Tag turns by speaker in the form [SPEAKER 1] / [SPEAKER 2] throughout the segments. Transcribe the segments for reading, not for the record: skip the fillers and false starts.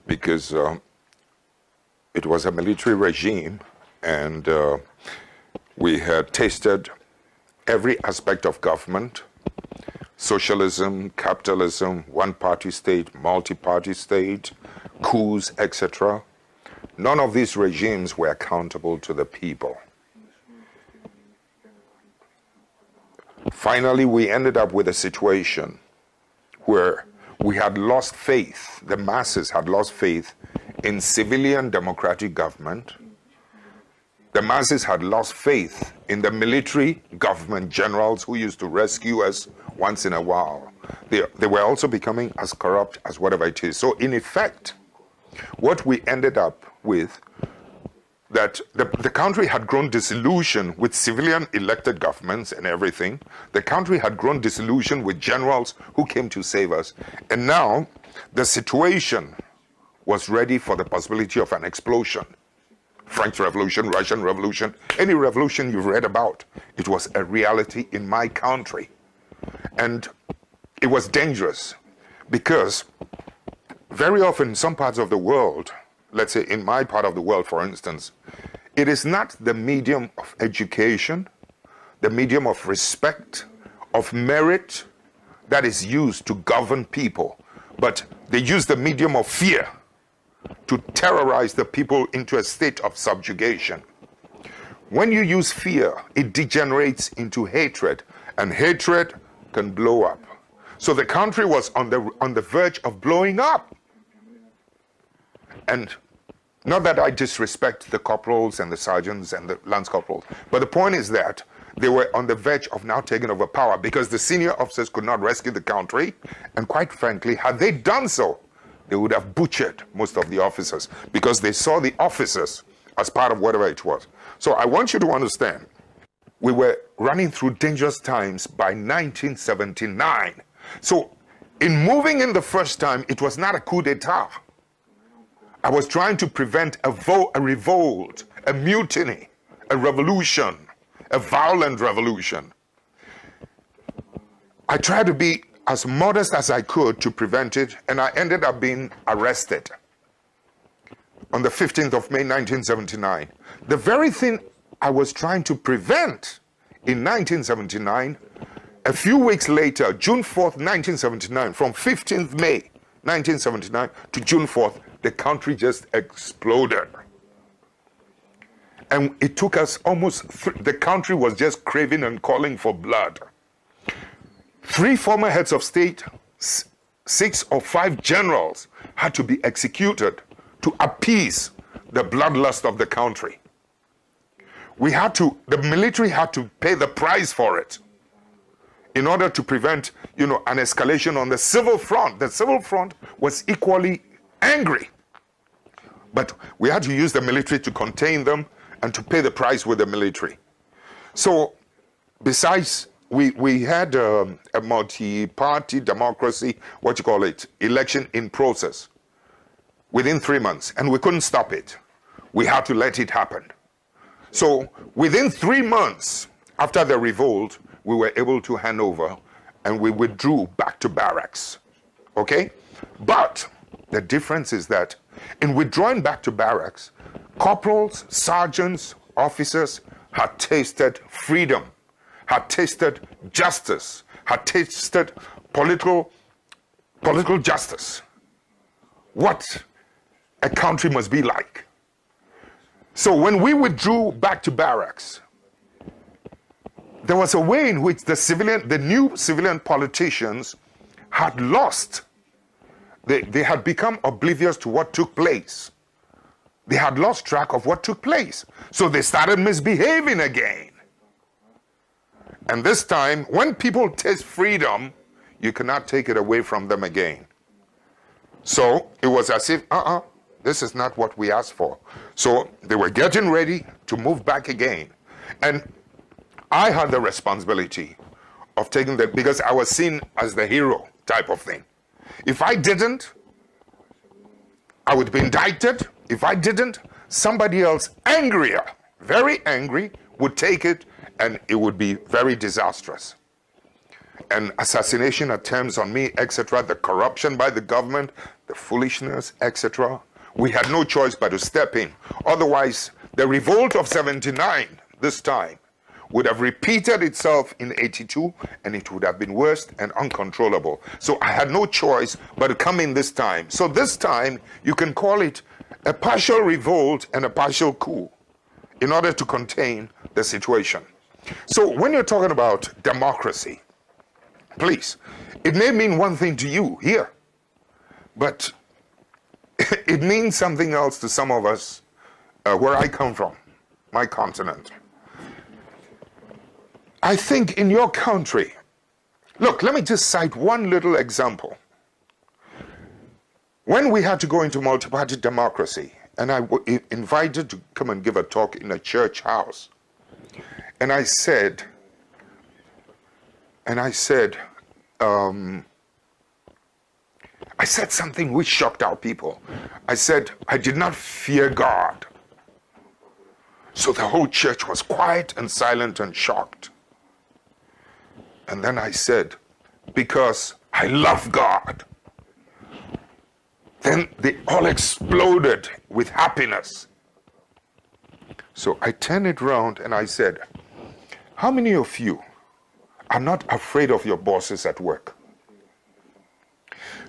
[SPEAKER 1] because it was a military regime, and we had tasted every aspect of government: socialism, capitalism, one-party state, multi-party state, coups, etc. None of these regimes were accountable to the people. Finally, we ended up with a situation where we had lost faith, the masses had lost faith in civilian democratic government. The masses had lost faith in the military government generals who used to rescue us once in a while. They were also becoming as corrupt as whatever it is. So in effect, what we ended up with, that the country had grown disillusioned with civilian elected governments and everything. The country had grown disillusioned with generals who came to save us. And now the situation was ready for the possibility of an explosion. French Revolution, Russian Revolution, any revolution you've read about, it was a reality in my country. And it was dangerous because very often in some parts of the world, let's say in my part of the world, for instance, it is not the medium of education, the medium of respect, of merit that is used to govern people, but they use the medium of fear to terrorize the people into a state of subjugation. When you use fear, it degenerates into hatred, and hatred can blow up. So the country was on the verge of blowing up. And not that I disrespect the corporals and the sergeants and the lance corporals, but the point is that they were on the verge of now taking over power because the senior officers could not rescue the country. And quite frankly, had they done so, they would have butchered most of the officers because they saw the officers as part of whatever it was. So I want you to understand, we were running through dangerous times by 1979. So in moving in the first time, it was not a coup d'etat. I was trying to prevent a revolt, a mutiny, a revolution, a violent revolution. I tried to be as modest as I could to prevent it, and I ended up being arrested on the 15th of May, 1979. The very thing I was trying to prevent in 1979, a few weeks later, June 4th, 1979, from 15th May, 1979 to June 4th, the country just exploded. And it took us almost, the country was just craving and calling for blood. 3 former heads of state, 6 or 5 generals had to be executed to appease the bloodlust of the country. The military had to pay the price for it in order to prevent, an escalation on the civil front. The civil front was equally angry. But we had to use the military to contain them and to pay the price with the military. So besides, we had a multi-party democracy, election in process within 3 months, and we couldn't stop it. We had to let it happen. So within 3 months after the revolt, we were able to hand over and we withdrew back to barracks. Okay? But the difference is that in withdrawing back to barracks, corporals, sergeants, officers had tasted freedom, had tasted justice, had tasted political justice. What a country must be like. So when we withdrew back to barracks, there was a way in which the new civilian politicians had lost. They had become oblivious to what took place. They had lost track of what took place. So they started misbehaving again. And this time, when people taste freedom, you cannot take it away from them again. So it was as if, this is not what we asked for. So they were getting ready to move back again. And I had the responsibility of taking that because I was seen as the hero type of thing. If I didn't, I would be indicted. If I didn't, somebody else angrier, very angry, would take it, and it would be very disastrous. And assassination attempts on me, etc., the corruption by the government, the foolishness, etc., we had no choice but to step in. Otherwise, the revolt of 79, this time, would have repeated itself in 82, and it would have been worse and uncontrollable. So I had no choice but to come in this time. So this time, you can call it a partial revolt and a partial coup in order to contain the situation. So when you're talking about democracy, please, it may mean one thing to you here, but it means something else to some of us where I come from, my continent. I think in your country, look, let me just cite one little example. When we had to go into multi-party democracy, and I was invited to come and give a talk in a church house, and I said, something which shocked our people. I said, I did not fear God. So the whole church was quiet and silent and shocked. And then I said, because I love God. Then they all exploded with happiness. So I turned it around and I said, how many of you are not afraid of your bosses at work?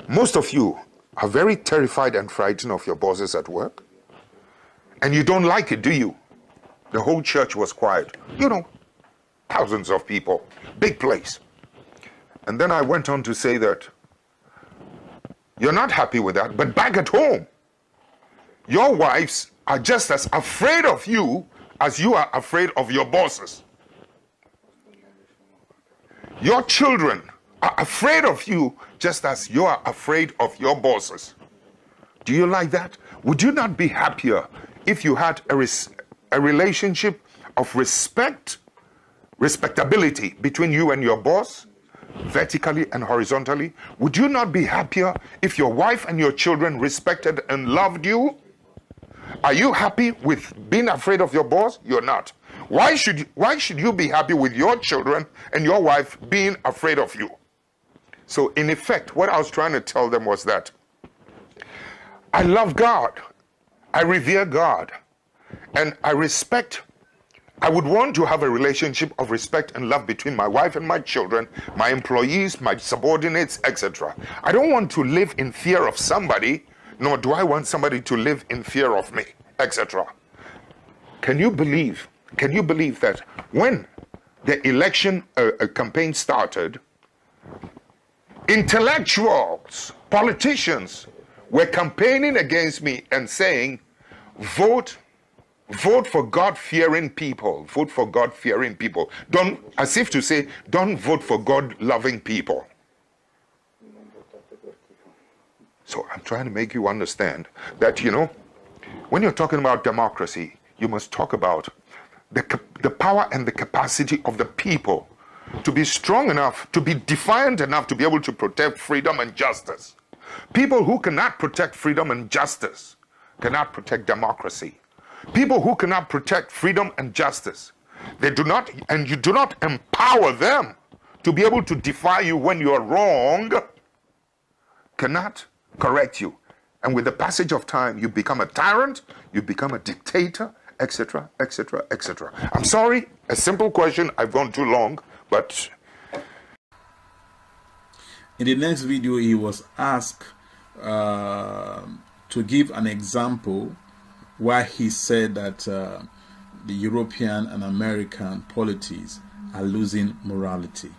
[SPEAKER 1] Most of you are very terrified and frightened of your bosses at work. And you don't like it, do you? The whole church was quiet. You know, thousands of people, big place. And then I went on to say that you're not happy with that, but back at home, your wives are just as afraid of you as you are afraid of your bosses. Your children are afraid of you just as you are afraid of your bosses. Do you like that? Would you not be happier if you had a relationship of respectability between you and your boss, vertically and horizontally? Would you not be happier if your wife and your children respected and loved you? Are you happy with being afraid of your boss? You're not. Why should you be happy with your children and your wife being afraid of you? So in effect, what I was trying to tell them was that I love God, I revere God, and I would want to have a relationship of respect and love between my wife and my children, my employees, my subordinates, etc. I don't want to live in fear of somebody, nor do I want somebody to live in fear of me, etc. Can you believe that when the election campaign started, intellectuals, politicians were campaigning against me and saying, vote for God-fearing people. Vote for God-fearing people. Don't, as if to say, don't vote for God-loving people. So I'm trying to make you understand that, you know, when you're talking about democracy, you must talk about the power and the capacity of the people to be strong enough, to be defiant enough to be able to protect freedom and justice. People who cannot protect freedom and justice cannot protect democracy. People who cannot protect freedom and justice, they do not, and you do not empower them to be able to defy you when you're wrong, cannot correct you. And with the passage of time, you become a tyrant, you become a dictator, etc., etc., etc. I'm sorry, a simple question, I've gone too long, but...
[SPEAKER 2] In the next video, he was asked to give an example why he said that the European and American polities are losing morality.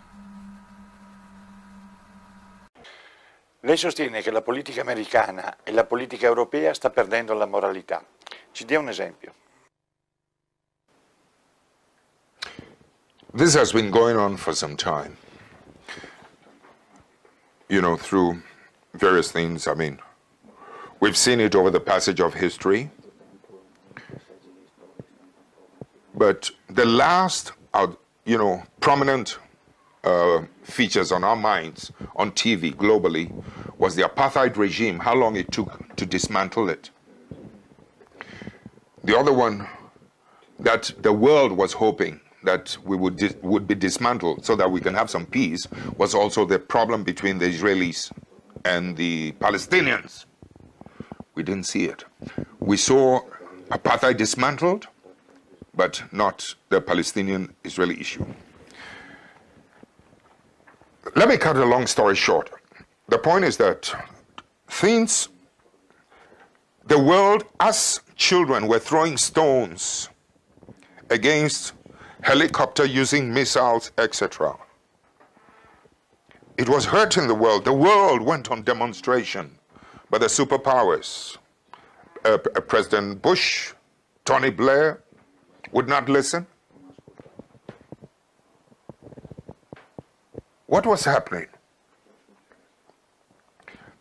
[SPEAKER 3] Lei sostiene che la politica americana e la politica europea sta perdendo la moralità. Ci dia un esempio.
[SPEAKER 1] This has been going on for some time. You know, through various things. I mean, we've seen it over the passage of history. But the last, you know, prominent features on our minds on TV globally was the apartheid regime, how long it took to dismantle it. The other one that the world was hoping that we would be dismantled so that we can have some peace was also the problem between the Israelis and the Palestinians. We didn't see it. We saw apartheid dismantled, but not the Palestinian-Israeli issue. Let me cut a long story short. The point is that since the world, us children, were throwing stones against helicopter using missiles, etc., it was hurting the world. The world went on demonstration by the superpowers. President Bush, Tony Blair would not listen. What was happening?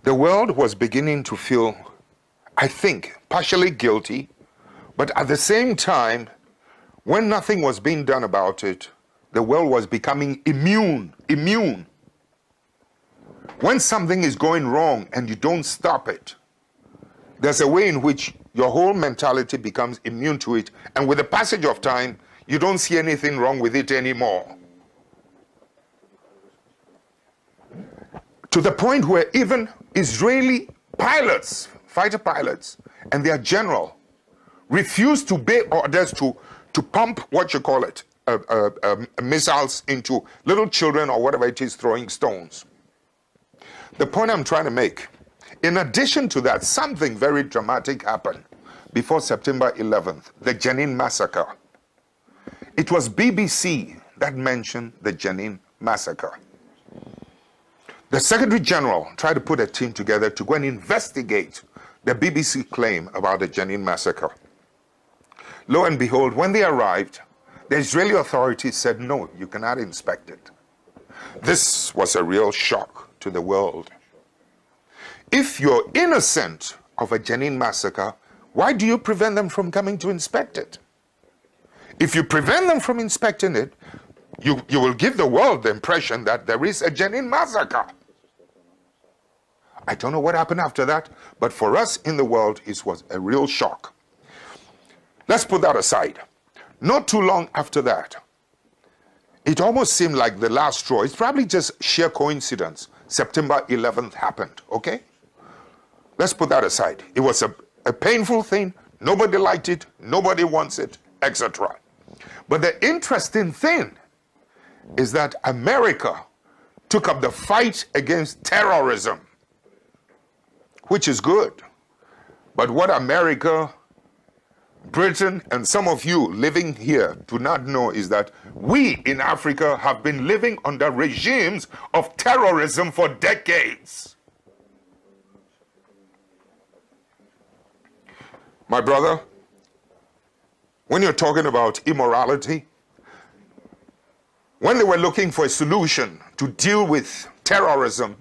[SPEAKER 1] The world was beginning to feel, I think, partially guilty, but at the same time, when nothing was being done about it, the world was becoming immune. When something is going wrong and you don't stop it, there's a way in which your whole mentality becomes immune to it, and with the passage of time, you don't see anything wrong with it anymore. To the point where even Israeli pilots, fighter pilots, and their general refused to obey orders to pump, what you call it, missiles into little children or whatever it is throwing stones. The point I'm trying to make, in addition to that, something very dramatic happened before September 11th, the Jenin massacre. It was BBC that mentioned the Jenin massacre. The Secretary General tried to put a team together to go and investigate the BBC claim about the Jenin massacre. Lo and behold, when they arrived, the Israeli authorities said, no, you cannot inspect it. This was a real shock to the world. If you're innocent of a Jenin massacre, why do you prevent them from coming to inspect it? If you prevent them from inspecting it, you will give the world the impression that there is a Jenin massacre. I don't know what happened after that, but for us in the world, it was a real shock. Let's put that aside. Not too long after that, it almost seemed like the last straw. It's probably just sheer coincidence. September 11th happened, okay? Let's put that aside. It was a painful thing. Nobody liked it. Nobody wants it, etc. But the interesting thing is that America took up the fight against terrorism, which is good. But what America, Britain, and some of you living here do not know is that we in Africa have been living under regimes of terrorism for decades. My brother, when you're talking about immorality, when they were looking for a solution to deal with terrorism,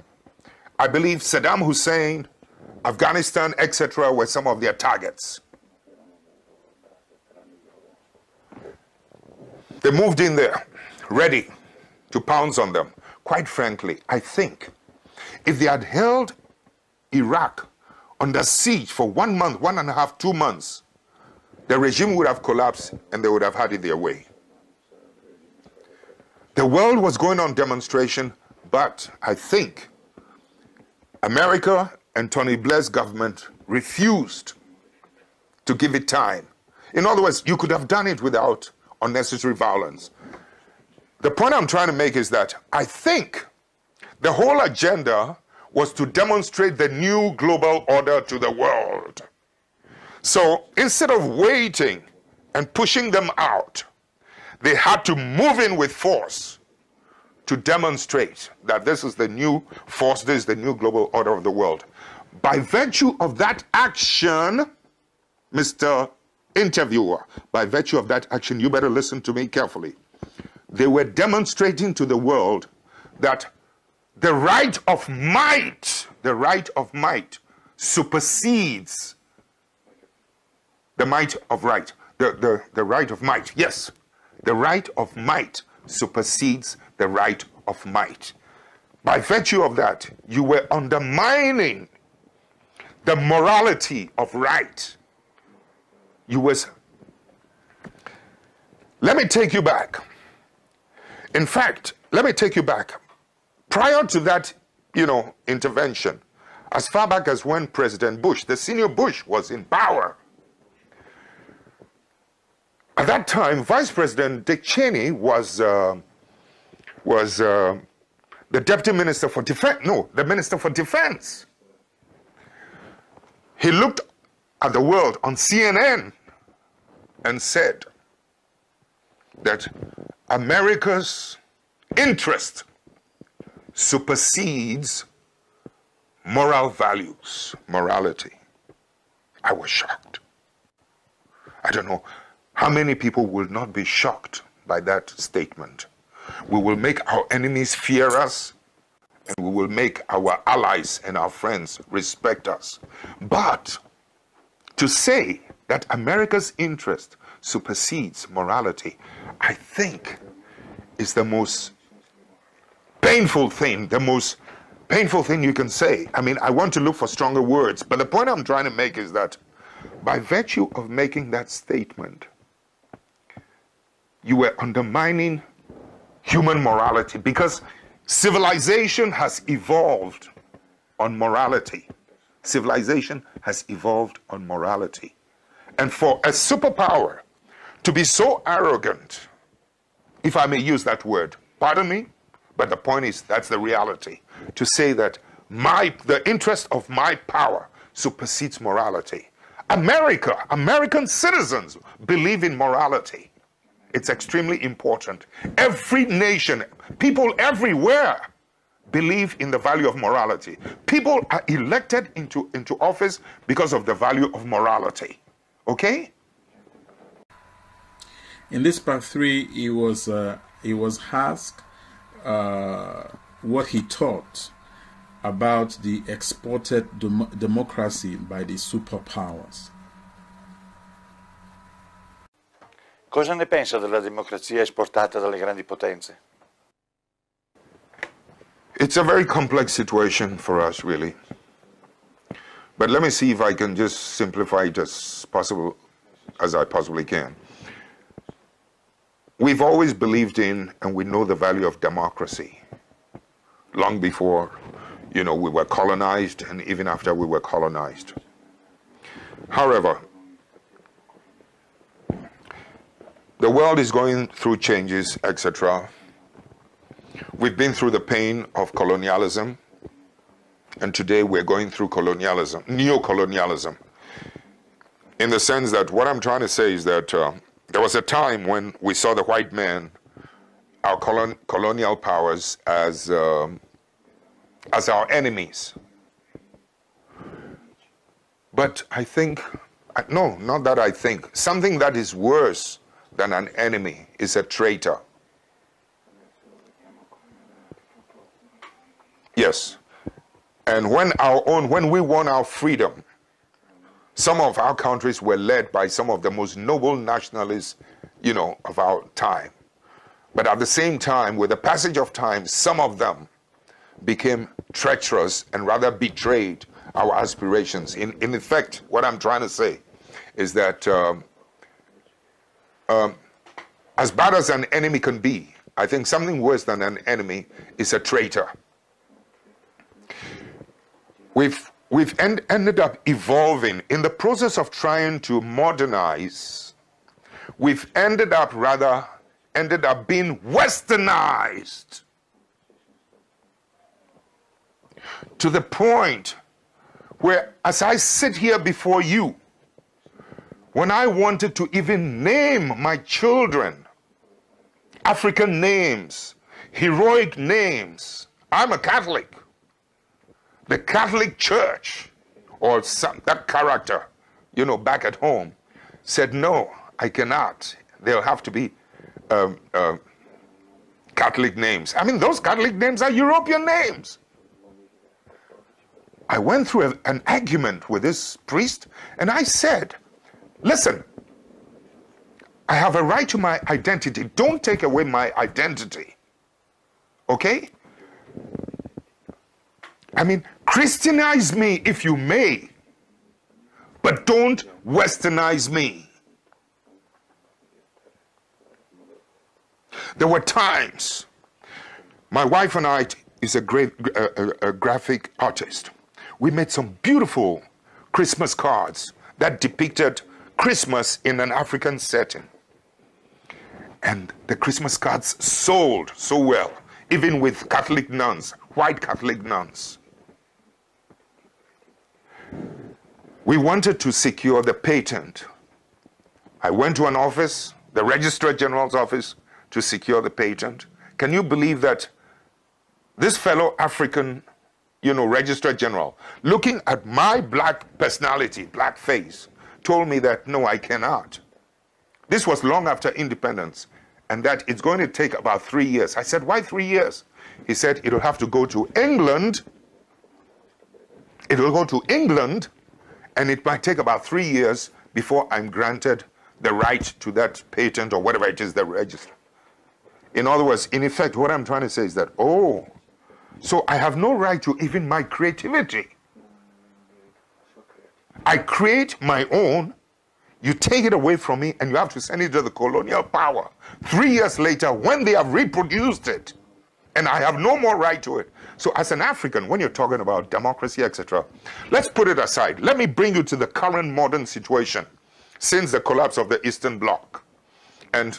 [SPEAKER 1] I believe Saddam Hussein, Afghanistan, etc. were some of their targets. They moved in there, ready to pounce on them. Quite frankly, I think if they had held Iraq under siege for 1 month, 1.5, 2 months, the regime would have collapsed and they would have had it their way. The world was going on demonstration, but I think America and Tony Blair's government refused to give it time. In other words, you could have done it without unnecessary violence. The point I'm trying to make is that I think the whole agenda was to demonstrate the new global order to the world. So instead of waiting and pushing them out, they had to move in with force to demonstrate that this is the new force, this is the new global order of the world. By virtue of that action, Mr. Interviewer, by virtue of that action, you better listen to me carefully. They were demonstrating to the world that the right of might supersedes the might of right. The right of might, yes. The right of might supersedes the right of might. By virtue of that, you were undermining the morality of right. Let me take you back. In fact, let me take you back. Prior to that, intervention, as far back as when President Bush, the senior Bush, was in power. At that time, Vice President Dick Cheney was the Deputy Minister for Defense, no, the Minister for Defense. He looked at the world on CNN and said that America's interest supersedes moral values, morality. I was shocked. I don't know how many people will not be shocked by that statement. We will make our enemies fear us, and we will make our allies and our friends respect us. But to say that America's interest supersedes morality, I think is the most painful thing, you can say. I mean, I want to look for stronger words, but the point I'm trying to make is that by virtue of making that statement, you were undermining human morality, because civilization has evolved on morality. Civilization has evolved on morality. And for a superpower to be so arrogant, if I may use that word, pardon me, but the point is that's the reality, to say that the interest of my power supersedes morality. American citizens believe in morality. It's extremely important. Every nation, people everywhere believe in the value of morality. People are elected into office because of the value of morality. Okay?
[SPEAKER 2] In this part 3, he was asked what he thought about the exported democracy by the superpowers.
[SPEAKER 3] Cosa ne pensa della democrazia esportata dalle grandi potenze?
[SPEAKER 1] It's a very complex situation for us, really. But let me see if I can just simplify it as I possibly can. We've always believed in, and we know the value of democracy, long before, we were colonized, and even after we were colonized. However, the world is going through changes, etc. We've been through the pain of colonialism, and today we're going through colonialism, neo-colonialism. In the sense that what I'm trying to say is that there was a time when we saw the white man, our colonial powers, as our enemies. But I think, no, not that I think, something that is worse than an enemy is a traitor. Yes. And when we won our freedom, some of our countries were led by some of the most noble nationalists, of our time. But at the same time, with the passage of time, some of them became treacherous and rather betrayed our aspirations. In effect, what I'm trying to say is that as bad as an enemy can be, I think something worse than an enemy is a traitor. We've ended up evolving in the process of trying to modernize. We've ended up being westernized to the point where, as I sit here before you, when I wanted to even name my children African names, heroic names, I'm a Catholic. The Catholic Church, or that character, back at home, said, no, I cannot. They'll have to be Catholic names. I mean, those Catholic names are European names. I went through an argument with this priest, and I said, listen, I have a right to my identity. Don't take away my identity. Okay? I mean, Christianize me if you may, but don't westernize me. There were times, my wife and I is a great graphic artist. we made some beautiful Christmas cards that depicted Christmas in an African setting. And the Christmas cards sold so well, even with Catholic nuns, white Catholic nuns. We wanted to secure the patent. I went to an office, the Registrar General's office, to secure the patent. Can you believe that this fellow African, Registrar General, looking at my black personality, black face, told me that, no, I cannot. This was long after independence, and that it's going to take about 3 years. I said, why 3 years? He said, it'll have to go to England. It'll go to England, and it might take about 3 years before I'm granted the right to that patent or whatever it is, the register. In other words, in effect, what I'm trying to say is that, oh, so I have no right to even my creativity. I create my own, you take it away from me, and you have to send it to the colonial power. 3 years later, when they have reproduced it, and I have no more right to it. So as an African, when you're talking about democracy, etc., let's put it aside. Let me bring you to the current modern situation since the collapse of the Eastern Bloc. And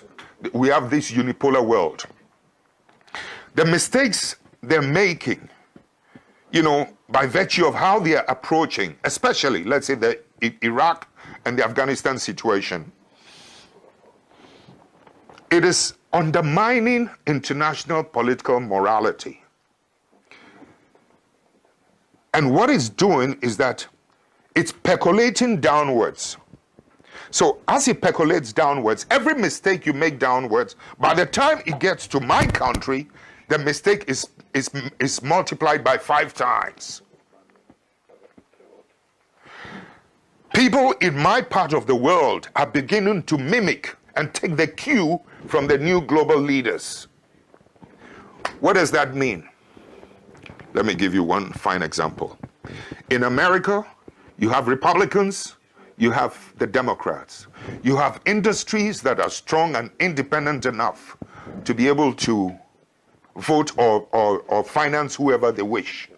[SPEAKER 1] we have this unipolar world. The mistakes they're making, by virtue of how they are approaching, especially, let's say, the Iraq and the Afghanistan situation, it is undermining international political morality. And what it's doing is that it's percolating downwards. So as it percolates downwards, every mistake you make downwards, by the time it gets to my country, the mistake is multiplied by 5 times. People in my part of the world are beginning to mimic and take the cue from the new global leaders. What does that mean? Let me give you one fine example. In America, you have Republicans, you have the Democrats. You have industries that are strong and independent enough to be able to vote or finance whoever they wish.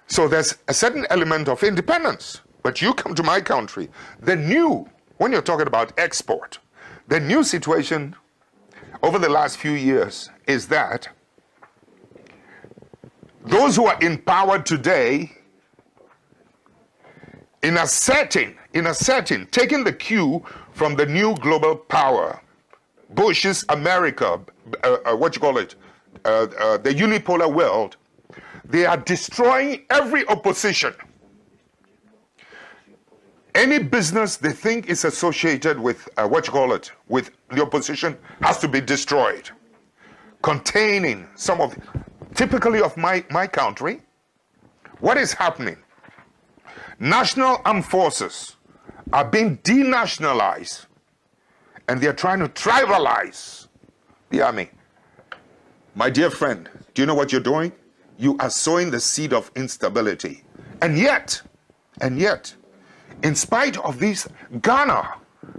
[SPEAKER 1] So there's a certain element of independence. But you come to my country, when you're talking about export, the new situation over the last few years is that those who are in power today, in a setting, taking the cue from the new global power, Bush's America, the unipolar world, they are destroying every opposition. Any business they think is associated with, with the opposition has to be destroyed. Containing some of, typically of my country, what is happening? National armed forces are being denationalized, and they're trying to tribalize the army. My dear friend, do you know what you're doing? You are sowing the seed of instability. And yet, in spite of this, Ghana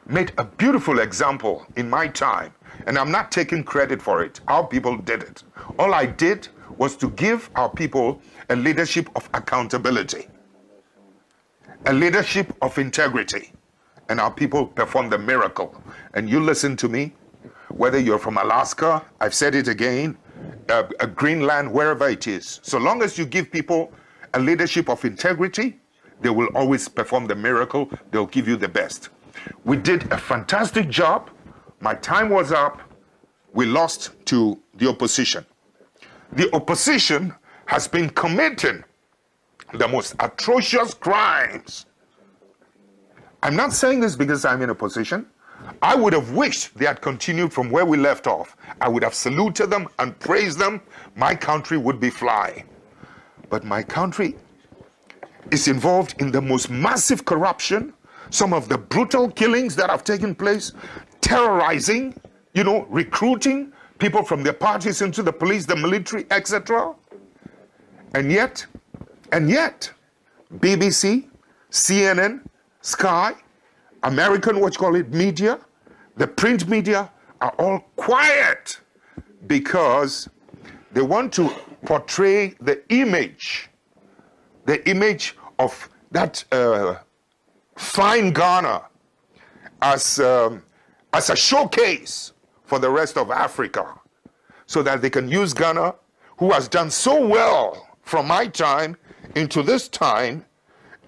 [SPEAKER 1] made a beautiful example in my time, and I'm not taking credit for it. Our people did it. All I did was to give our people a leadership of accountability, a leadership of integrity, and our people performed the miracle. And you listen to me, whether you're from Alaska, I've said it again, Greenland, wherever it is, so long as you give people a leadership of integrity, they will always perform the miracle. They'll give you the best. We did a fantastic job. My time was up. We lost to the opposition. The opposition has been committing the most atrocious crimes. I'm not saying this because I'm in opposition. I would have wished they had continued from where we left off. I would have saluted them and praised them. My country would be flying. But my country is involved in the most massive corruption, some of the brutal killings that have taken place, terrorizing, recruiting people from their parties into the police, the military, etc. And yet, BBC, CNN, Sky, American, media, the print media are all quiet because they want to portray the image the image of that fine Ghana as a showcase for the rest of Africa, so that they can use Ghana, who has done so well from my time into this time,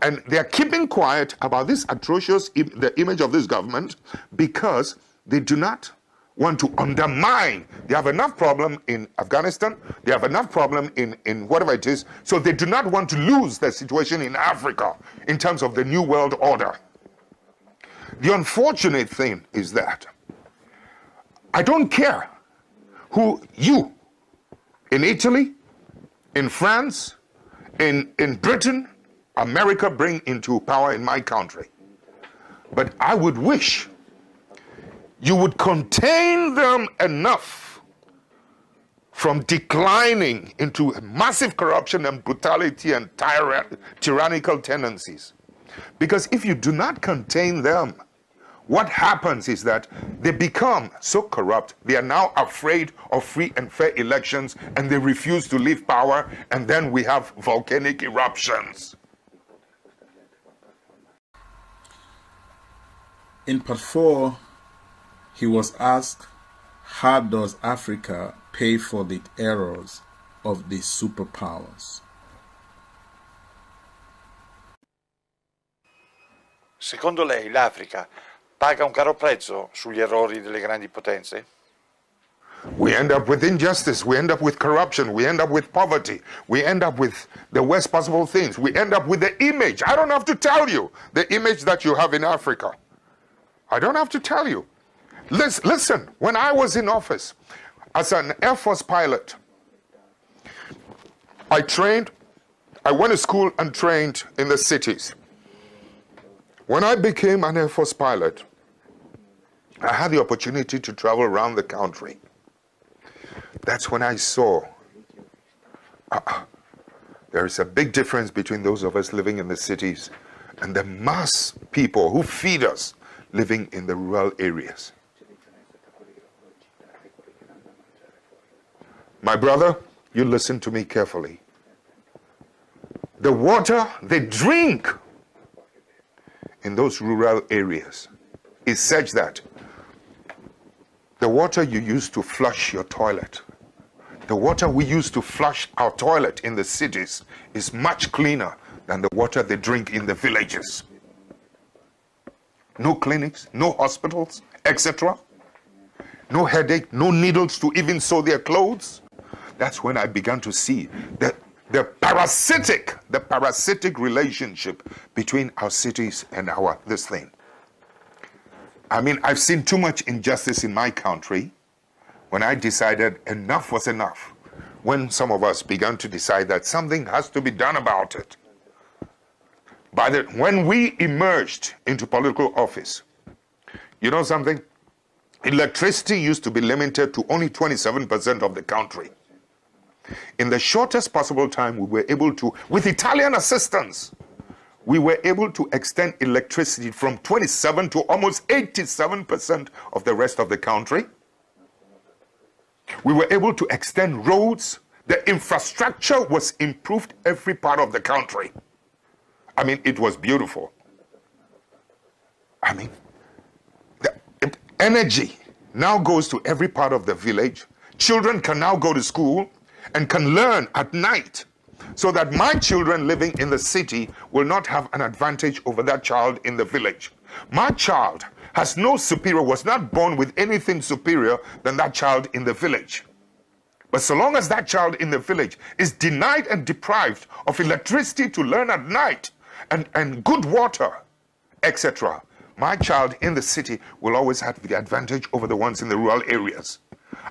[SPEAKER 1] and they're keeping quiet about this atrocious, the image of this government, because they do not want to undermine. They have enough problem in Afghanistan, they have enough problem in whatever it is, so they do not want to lose the situation in Africa in terms of the New World Order. The unfortunate thing is that I don't care who you, in Italy, in France, in Britain, America bring into power in my country. But I would wish you would contain them enough from declining into massive corruption and brutality and tyrannical tendencies. Because if you do not contain them, what happens is that they become so corrupt, they are now afraid of free and fair elections, and they refuse to leave power, and then we have volcanic eruptions.
[SPEAKER 2] In part 4, he was asked, how does Africa pay for the errors of the superpowers?
[SPEAKER 3] Secondo lei l'Africa paga un caro prezzo sugli errori delle grandi potenze?
[SPEAKER 1] We end up with injustice, we end up with corruption, we end up with poverty, we end up with the worst possible things, we end up with the image. I don't have to tell you the image that you have in Africa. I don't have to tell you. Listen, when I was in office as an Air Force pilot, I went to school and trained in the cities. When I became an Air Force pilot, I had the opportunity to travel around the country. That's when I saw there is a big difference between those of us living in the cities and the mass people who feed us living in the rural areas. My brother, you listen to me carefully. The water they drink in those rural areas is such that the water you use to flush your toilet, the water we use to flush our toilet in the cities is much cleaner than the water they drink in the villages. No clinics, no hospitals, etc. No headache, no needles to even sew their clothes. That's when I began to see the parasitic relationship between our cities and this thing. I mean, I've seen too much injustice in my country when I decided enough was enough. When some of us began to decide that something has to be done about it. When we emerged into political office, you know something? Electricity used to be limited to only 27% of the country. In the shortest possible time, we were able to, with Italian assistance, we were able to extend electricity from 27 to almost 87% of the rest of the country. We were able to extend roads. The infrastructure was improved every part of the country. I mean, it was beautiful. I mean, the energy now goes to every part of the village. Children can now go to school and can learn at night, so that my children living in the city will not have an advantage over that child in the village. My child has no superior, was not born with anything superior than that child in the village. But so long as that child in the village is denied and deprived of electricity to learn at night, and good water, etc., my child in the city will always have the advantage over the ones in the rural areas.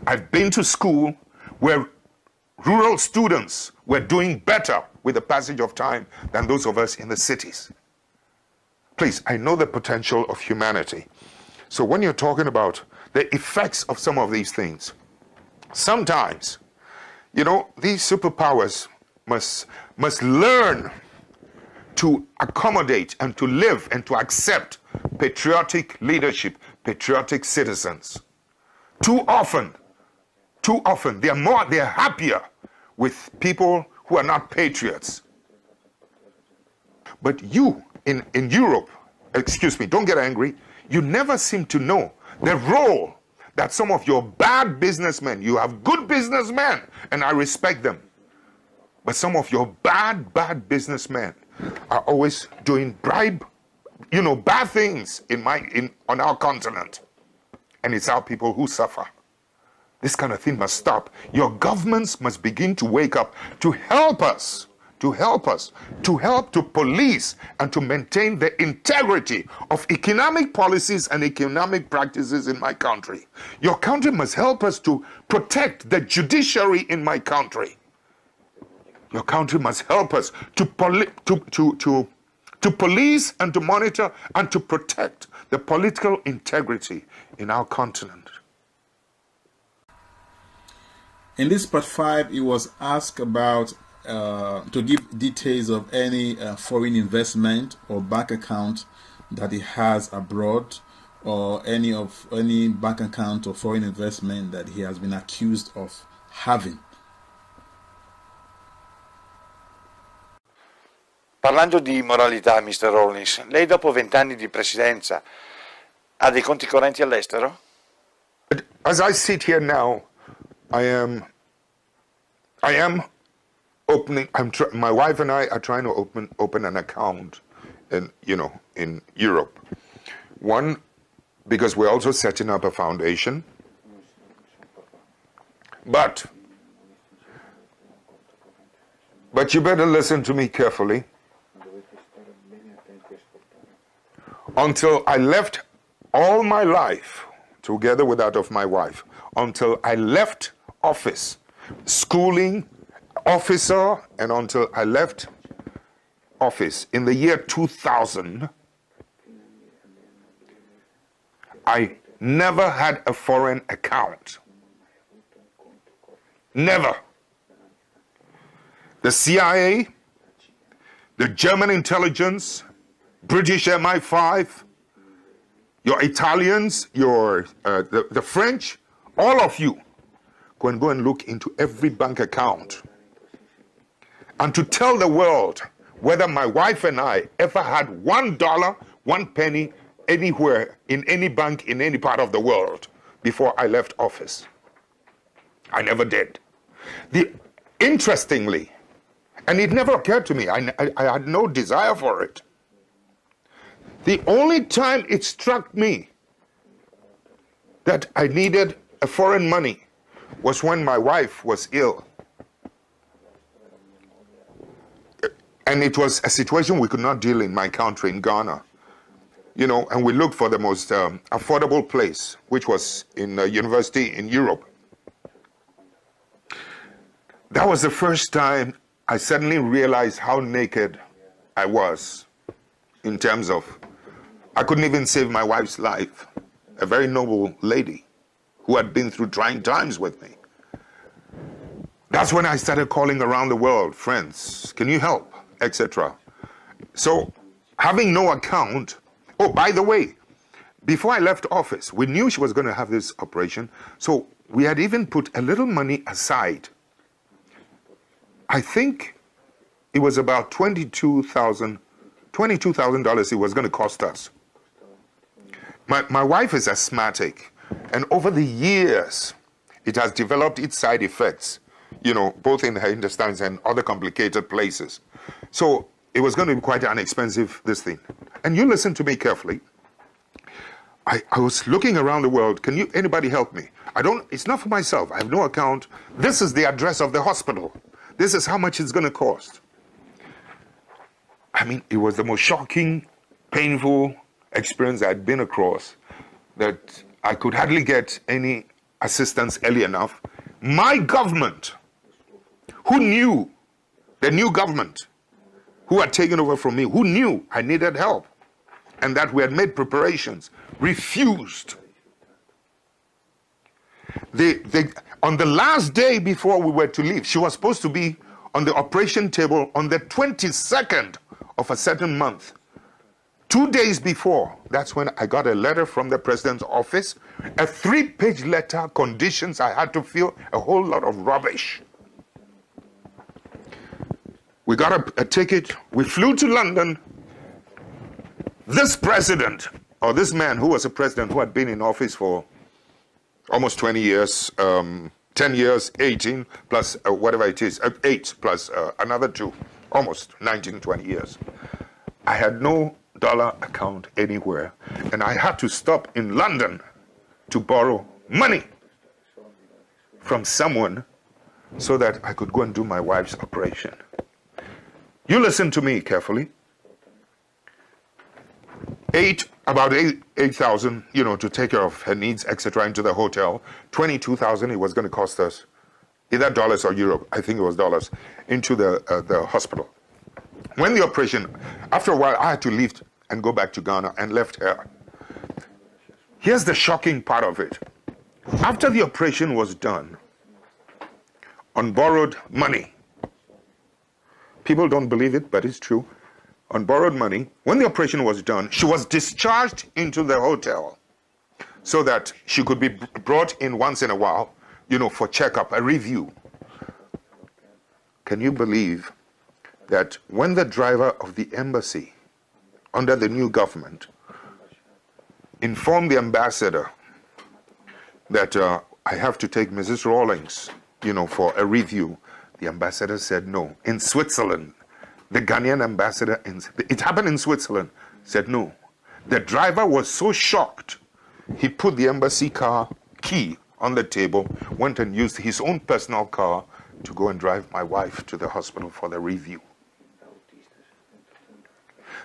[SPEAKER 1] I've been to school where rural students were doing better with the passage of time than those of us in the cities. Please, I know the potential of humanity. So when you're talking about the effects of some of these things, sometimes, you know, these superpowers must learn to accommodate and to live and to accept patriotic leadership, patriotic citizens. Too often, they're happier with people who are not patriots. But you in Europe, excuse me, don't get angry, you never seem to know the role that some of your bad businessmen, you have good businessmen, and I respect them, but some of your bad businessmen are always doing bad things on our continent. And it's our people who suffer. This kind of thing must stop. Your governments must begin to wake up to help us, to help to police and to maintain the integrity of economic policies and economic practices in my country. Your country must help us to protect the judiciary in my country. Your country must help us to police and to monitor and to protect the political integrity in our continent.
[SPEAKER 2] In this part 5, he was asked about to give details of any foreign investment or bank account that he has abroad, or any bank account or foreign investment that he has been accused of having.
[SPEAKER 3] Parlando di moralità, Mr. Rawlings, lei dopo 20 anni di presidenza ha dei conti correnti all'estero?
[SPEAKER 1] As I sit here now, I am opening. My wife and I are trying to open an account, in Europe. One, because we're also setting up a foundation. But you better listen to me carefully. Until I left all my life, together with that of my wife, until I left office, schooling, officer, and until I left office in the year 2000, I never had a foreign account. Never. The CIA, the German intelligence, British MI5, your Italians, the French, all of you go and look into every bank account and to tell the world whether my wife and I ever had $1, 1 penny anywhere in any bank in any part of the world before I left office. I never did. Interestingly, and it never occurred to me, I had no desire for it. The only time it struck me that I needed a foreign money was when my wife was ill. And it was a situation we could not deal in my country, in Ghana. And we looked for the most affordable place, which was in a university in Europe. That was the first time I suddenly realized how naked I was in terms of, I couldn't even save my wife's life, a very noble lady who had been through trying times with me. That's when I started calling around the world, friends, can you help, etc. So having no account, oh, by the way, before I left office, we knew she was going to have this operation, so we had even put a little money aside. I think it was about $22,000 it was going to cost us. My wife is asthmatic, and over the years, it has developed its side effects, both in her intestines and other complicated places. So it was going to be quite an expensive, this thing. And you listen to me carefully. I was looking around the world, anybody help me? It's not for myself, I have no account. This is the address of the hospital. This is how much it's going to cost. I mean, it was the most shocking, painful experience I'd been across, that I could hardly get any assistance early enough. My government, who knew, the new government, who had taken over from me, who knew I needed help, and that we had made preparations, refused. On the last day before we were to leave, she was supposed to be on the operation table on the 22nd of a certain month. 2 days before, that's when I got a letter from the president's office, a 3-page letter, conditions I had to fill, a whole lot of rubbish. We got a ticket. We flew to London. This president, or this man who was a president who had been in office for almost 20 years, 10 years, 18, plus whatever it is, 8 plus another 2, almost 19, 20 years. I had no dollar account anywhere, and I had to stop in London to borrow money from someone so that I could go and do my wife's operation. You listen to me carefully. About 8,000, you know, to take care of her needs, etc., into the hotel. 22,000 it was going to cost us, either dollars or euro. I think it was dollars, into the hospital. When the operation, after a while, I had to leave and go back to Ghana and left her. Here's the shocking part of it. After the operation was done, on borrowed money, people don't believe it, but it's true. On borrowed money, when the operation was done, she was discharged into the hotel so that she could be brought in once in a while, you know, for checkup, a review. Can you believe that when the driver of the embassy under the new government informed the ambassador that I have to take Mrs. Rawlings, you know, for a review, the ambassador said no. In Switzerland, the Ghanaian ambassador, it happened in Switzerland, said no. The driver was so shocked, he put the embassy car key on the table, went and used his own personal car to go and drive my wife to the hospital for the review.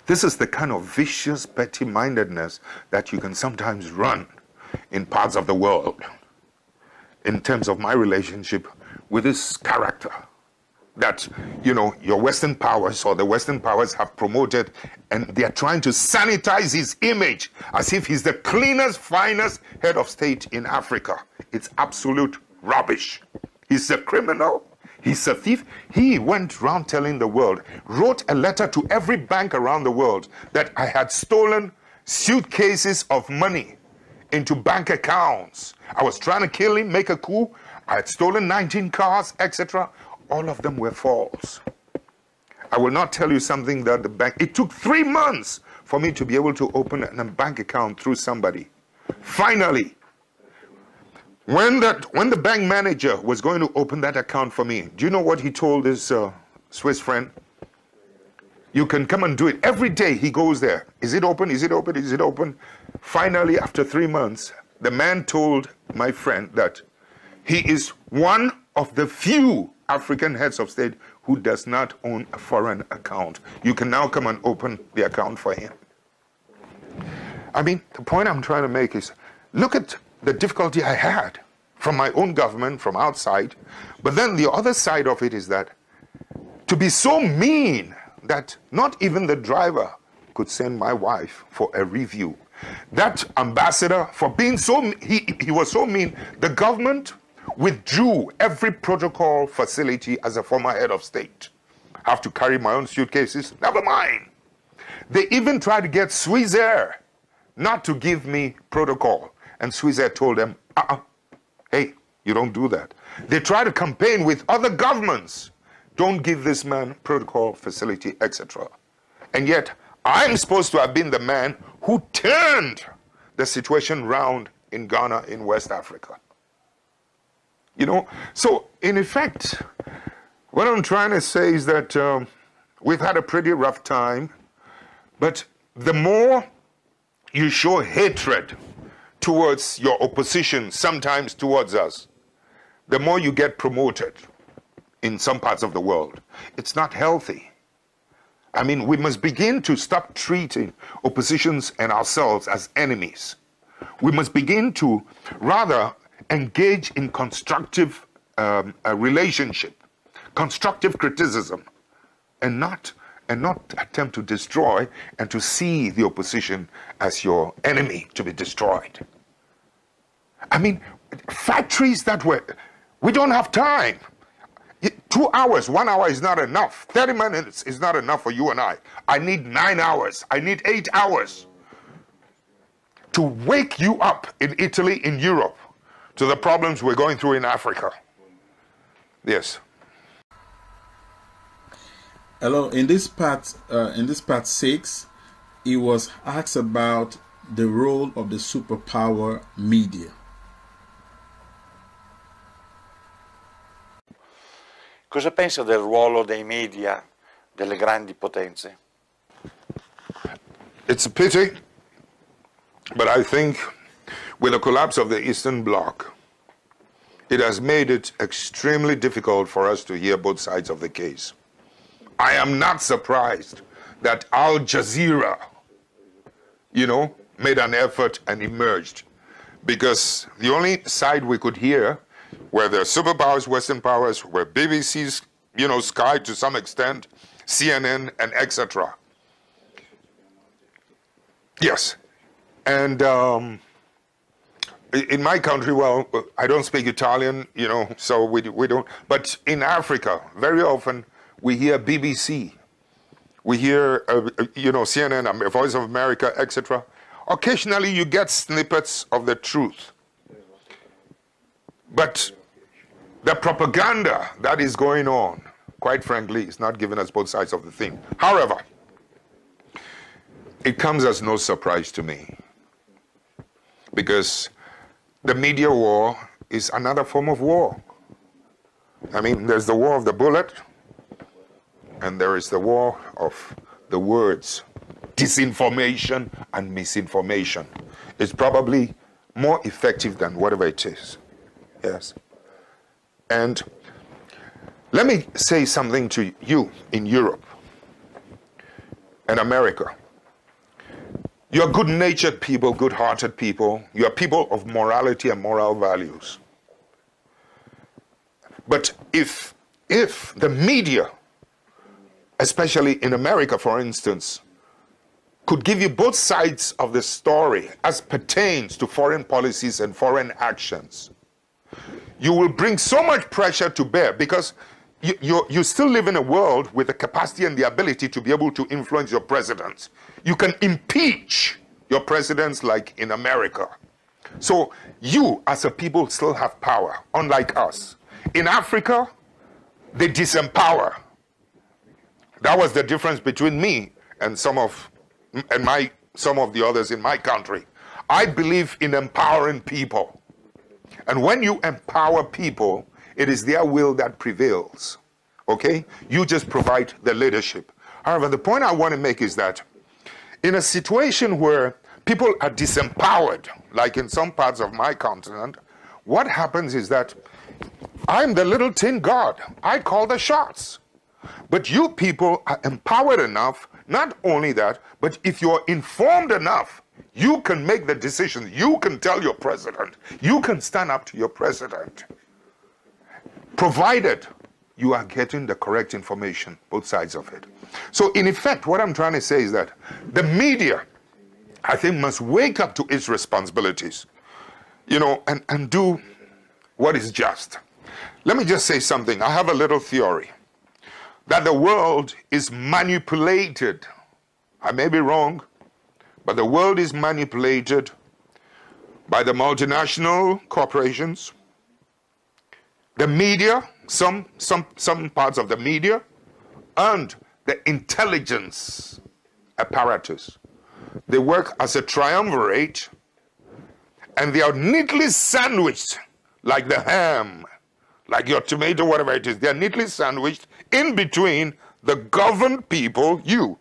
[SPEAKER 1] This is the kind of vicious petty-mindedness that you can sometimes run in parts of the world in terms of my relationship with this character that, you know, your Western powers or the Western powers have promoted, and they are trying to sanitize his image as if he's the cleanest, finest head of state in Africa. It's absolute rubbish. He's a criminal. He's a thief. He went around telling the world, wrote a letter to every bank around the world that I had stolen suitcases of money into bank accounts. I was trying to kill him, make a coup. I had stolen 19 cars, etc. All of them were false. I will not tell you something that the bank, it took 3 months for me to be able to open a bank account through somebody. Finally, when the bank manager was going to open that account for me, do you know what he told his Swiss friend? You can come and do it. Every day he goes there. Is it open? Is it open? Is it open? Finally, after 3 months, the man told my friend that he is one of the few African heads of state who does not own a foreign account. You can now come and open the account for him. I mean, the point I'm trying to make is, look at the difficulty I had from my own government, from outside. But then the other side of it is that to be so mean that not even the driver could send my wife for a review. That ambassador, for being so, he was so mean, the government withdrew every protocol facility as a former head of state. I have to carry my own suitcases, never mind. They even tried to get Swissair not to give me protocol. And Swissair told them, hey, you don't do that. They tried to campaign with other governments. Don't give this man protocol facility, etc. And yet, I'm supposed to have been the man who turned the situation round in Ghana, in West Africa. You know, so in effect, what I'm trying to say is that we've had a pretty rough time, but the more you show hatred towards your opposition, sometimes towards us, the more you get promoted in some parts of the world. It's not healthy. I mean, we must begin to stop treating oppositions and ourselves as enemies. We must begin to rather engage in constructive relationship, constructive criticism, and not attempt to destroy and to see the opposition as your enemy to be destroyed. I mean, factories that we don't have time. 2 hours, 1 hour is not enough. 30 minutes is not enough for you and I. I need 9 hours. I need 8 hours to wake you up in Italy, in Europe, to the problems we're going through in Africa. Yes.
[SPEAKER 2] Hello. In this part 6, he was asked about the role of the superpower media.
[SPEAKER 3] Cosa pensa del ruolo dei media delle grandi potenze?
[SPEAKER 1] It's a pity, but I think with the collapse of the Eastern Bloc, it has made it extremely difficult for us to hear both sides of the case. I am not surprised that Al Jazeera, made an effort and emerged, because the only side we could hear were the superpowers, Western powers, were BBC's, Sky to some extent, CNN, and etc. Yes. And in my country, well, I don't speak Italian, so we don't. But in Africa, very often we hear BBC, we hear, CNN, Voice of America, etc. Occasionally you get snippets of the truth. But the propaganda that is going on, quite frankly, is not giving us both sides of the thing. However, it comes as no surprise to me, because the media war is another form of war. I mean, there's the war of the bullet, and there is the war of the words. Disinformation and misinformation is probably more effective than whatever it is. Yes. And let me say something to you in Europe and America. You're good-natured people, good-hearted people. You're people of morality and moral values. But if the media, especially in America, for instance, could give you both sides of the story as pertains to foreign policies and foreign actions, you will bring so much pressure to bear, because you still live in a world with the capacity and the ability to be able to influence your presidents. You can impeach your presidents like in America. So you, as a people, still have power, unlike us. In Africa, they disempower. That was the difference between me and some of the others in my country. I believe in empowering people. And when you empower people, it is their will that prevails. Okay? You just provide the leadership. However, the point I want to make is that in a situation where people are disempowered, like in some parts of my continent, what happens is that I'm the little tin god. I call the shots. But you people are empowered enough, not only that, but if you're informed enough, you can make the decisions. You can tell your president. You can stand up to your president. Provided you are getting the correct information, both sides of it. So in effect, what I'm trying to say is that the media, I think, must wake up to its responsibilities, and do what is just. Let me just say something. I have a little theory that the world is manipulated. I may be wrong, but the world is manipulated by the multinational corporations, the media, some parts of the media, and the intelligence apparatus. They work as a triumvirate, and they are neatly sandwiched like the ham, like your tomato, whatever it is. They are neatly sandwiched in between the governed people,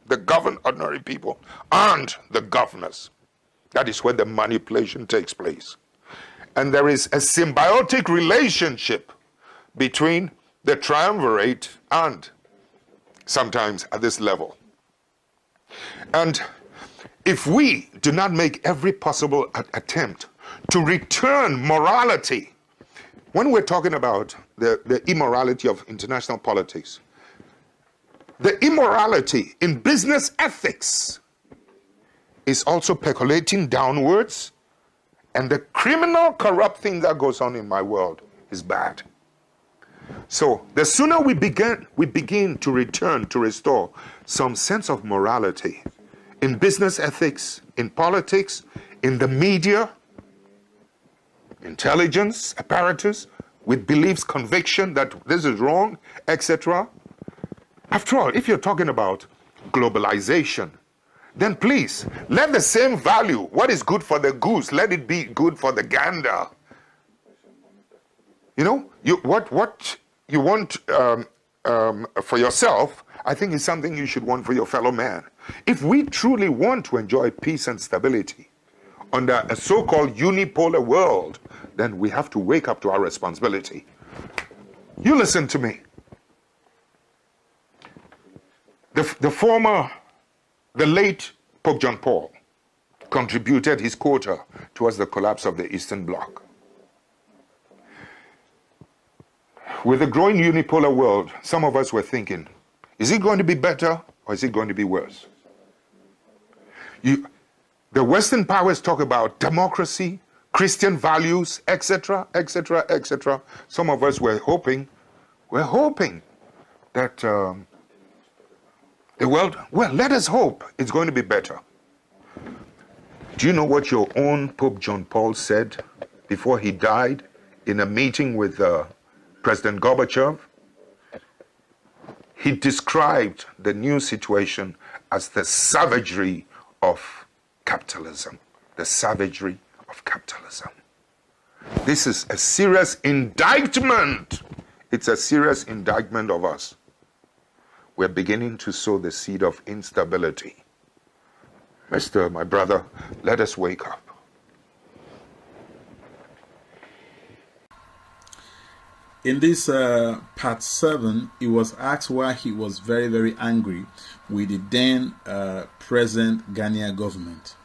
[SPEAKER 1] the governed ordinary people, and the governors. That is where the manipulation takes place. And there is a symbiotic relationship between the triumvirate and sometimes at this level. And if we do not make every possible attempt to return morality, when we're talking about the immorality of international politics, the immorality in business ethics is also percolating downwards, and the criminal, corrupt thing that goes on in my world is bad. So the sooner we begin to return, to restore some sense of morality in business ethics, in politics, in the media, intelligence apparatus, with beliefs, conviction that this is wrong, etc., After all, if you're talking about globalization, then please, let the same value, what is good for the goose, let it be good for the gander. You know, what you want for yourself, I think is something you should want for your fellow man. If we truly want to enjoy peace and stability under a so-called unipolar world, then we have to wake up to our responsibility. You listen to me. The late Pope John Paul contributed his quota towards the collapse of the Eastern Bloc. With the growing unipolar world, some of us were thinking, is it going to be better or is it going to be worse? The Western powers talk about democracy, Christian values, etc., etc., etc. Some of us were hoping that the world, well, let us hope it's going to be better. Do you know what your own Pope John Paul said before he died in a meeting with President Gorbachev? He described the new situation as the savagery of capitalism. The savagery of capitalism. This is a serious indictment. It's a serious indictment of us. We're beginning to sow the seed of instability. Mr. My brother, let us wake up.
[SPEAKER 2] In this part 7, he was asked why he was very, very angry with the then present Ghanaian government.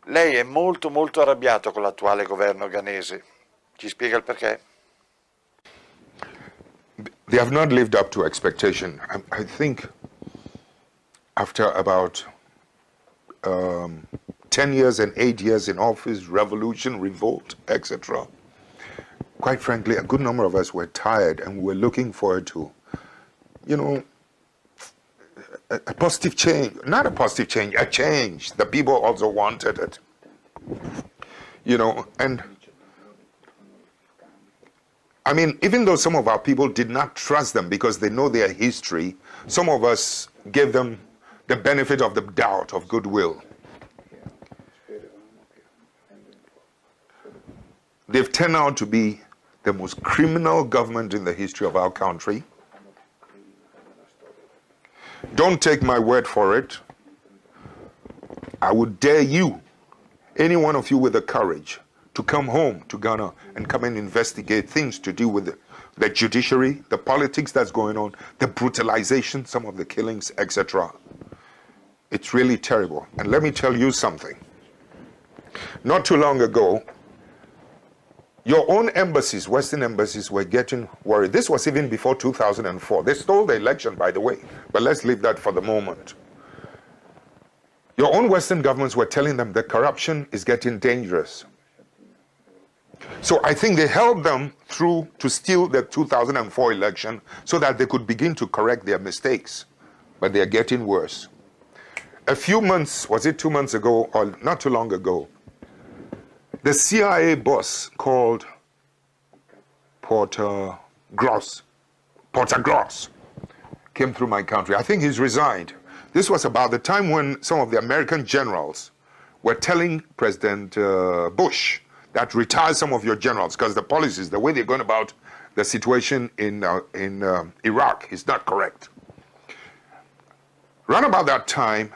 [SPEAKER 3] Lei è molto molto arrabbiato con l'attuale governo ghanese. Ci spiega il perché?
[SPEAKER 1] They have not lived up to expectation. I think after about 10 years and 8 years in office, revolution, revolt, etc. Quite frankly, a good number of us were tired and we were looking forward to, you know, a positive change. Not a positive change, a change. The people also wanted it. You know, and I mean, even though some of our people did not trust them because they know their history, some of us gave them the benefit of the doubt, of goodwill. They've turned out to be the most criminal government in the history of our country. Don't take my word for it. I would dare you, any one of you with the courage, to come home to Ghana and come and investigate things to do with the judiciary, the politics that's going on, the brutalization, some of the killings, etc. It's really terrible. And let me tell you something. Not too long ago, your own embassies, Western embassies, were getting worried. This was even before 2004. They stole the election, by the way. But let's leave that for the moment. Your own Western governments were telling them that corruption is getting dangerous. So I think they helped them through to steal the 2004 election so that they could begin to correct their mistakes. But they are getting worse. A few months, was it 2 months ago or not too long ago, the CIA boss called Porter Gross came through my country. I think he's resigned. This was about the time when some of the American generals were telling President Bush that retire some of your generals because the policies, the way they're going about the situation in Iraq is not correct. Around about that time,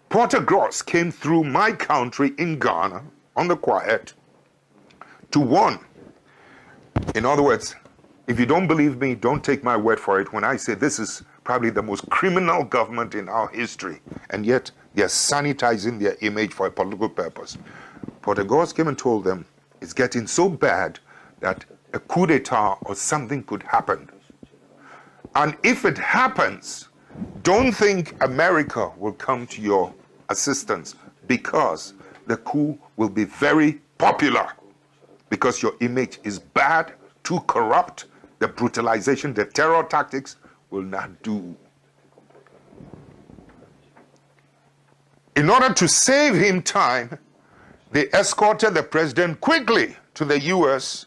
[SPEAKER 1] Porter Gross came through my country in Ghana on the quiet to warn. In other words, if you don't believe me, don't take my word for it when I say this is probably the most criminal government in our history, and yet they're sanitizing their image for a political purpose. Porter Gross came and told them it's getting so bad that a coup d'etat or something could happen. And if it happens, don't think America will come to your assistance because the coup will be very popular because your image is bad, too corrupt, the brutalization, the terror tactics will not do. In order to save him time, they escorted the president quickly to the US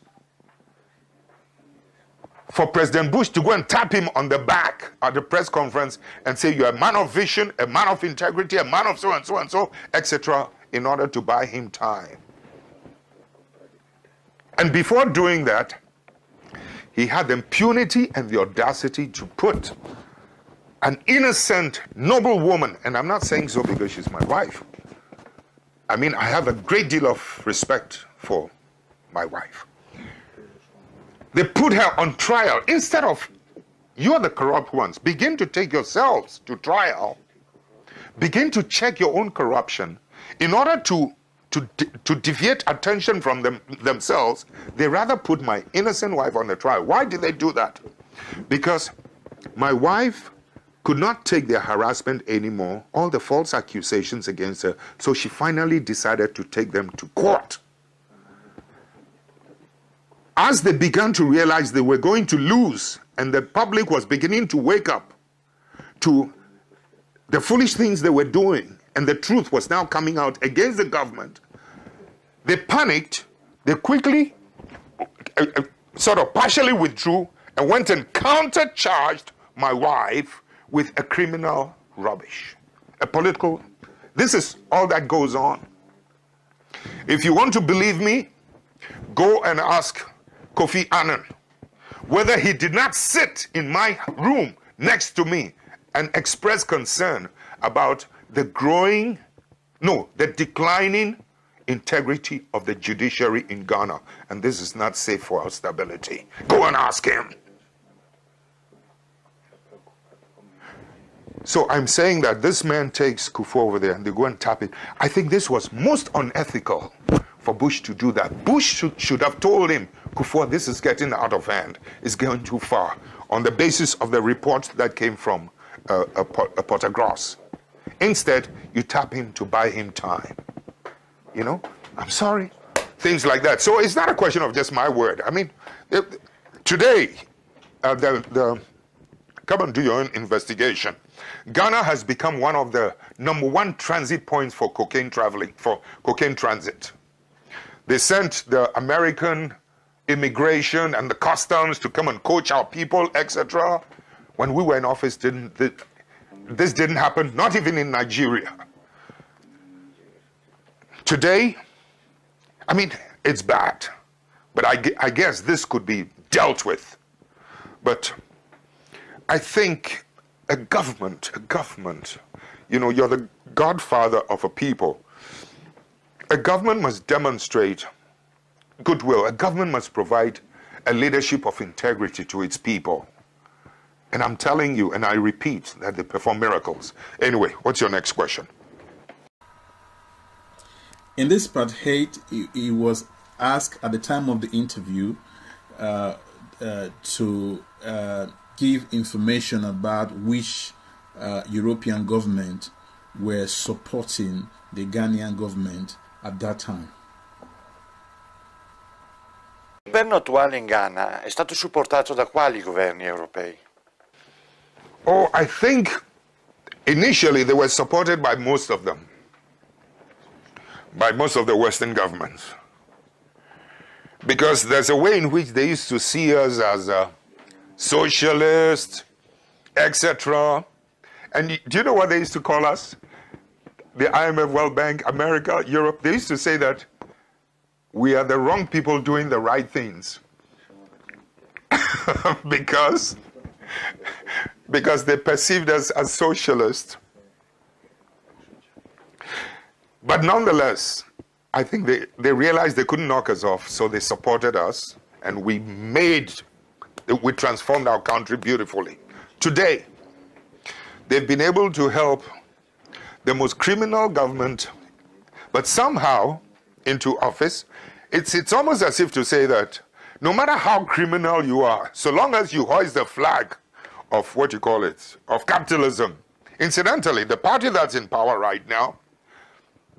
[SPEAKER 1] for President Bush to go and tap him on the back at the press conference and say, you're a man of vision, a man of integrity, a man of so and so and so, etc., in order to buy him time. And before doing that, he had the impunity and the audacity to put an innocent, noble woman, and I'm not saying so because she's my wife. I mean, I have a great deal of respect for my wife. They put her on trial. Instead of, you're the corrupt ones, begin to take yourselves to trial. Begin to check your own corruption. In order to deviate attention from themselves, they rather put my innocent wife on the trial. Why did they do that? Because my wife could not take their harassment anymore, all the false accusations against her, so she finally decided to take them to court. As they began to realize they were going to lose, and the public was beginning to wake up to the foolish things they were doing, and the truth was now coming out against the government, they panicked, they quickly sort of partially withdrew and went and countercharged my wife with a criminal rubbish, a political. This is all that goes on. If you want to believe me, go and ask Kofi Annan whether he did not sit in my room next to me and express concern about the declining integrity of the judiciary in Ghana. And this is not safe for our stability. Go and ask him. So I'm saying that this man takes Kufuor over there and they go and tap it. I think this was most unethical for Bush to do that. Bush should have told him, Kufuor, this is getting out of hand. It's going too far. On the basis of the report that came from Portagross. Instead, you tap him to buy him time. You know, I'm sorry. Things like that. So it's not a question of just my word. I mean, today, come and do your own investigation. Ghana has become one of the #1 transit points for cocaine traveling, for cocaine transit. They sent the American immigration and the customs to come and coach our people, etc. When we were in office, this didn't happen, not even in Nigeria. Today, I mean, it's bad, but I guess this could be dealt with. But I think a government, you know, you're the godfather of a people. A government must demonstrate goodwill. A government must provide a leadership of integrity to its people. And I'm telling you, and I repeat, that they perform miracles. Anyway, what's your next question?
[SPEAKER 2] In this part 8, he was asked at the time of the interview to give information about which European government were supporting the Ghanaian government at that time.
[SPEAKER 3] Il governo attuale in Ghana è stato supportato da quali governi europei?
[SPEAKER 1] Oh, I think initially they were supported by most of them, by most of the Western governments. Because there's a way in which they used to see us as socialists, etc. And do you know what they used to call us? The IMF, World Bank, America, Europe, they used to say that we are the wrong people doing the right things. because they perceived us as socialists. But nonetheless, I think they realized they couldn't knock us off, so they supported us, and we transformed our country beautifully. Today, they've been able to help the most criminal government, but somehow into office. It's almost as if to say that no matter how criminal you are, so long as you hoist the flag of what you call it, of capitalism. Incidentally, the party that's in power right now,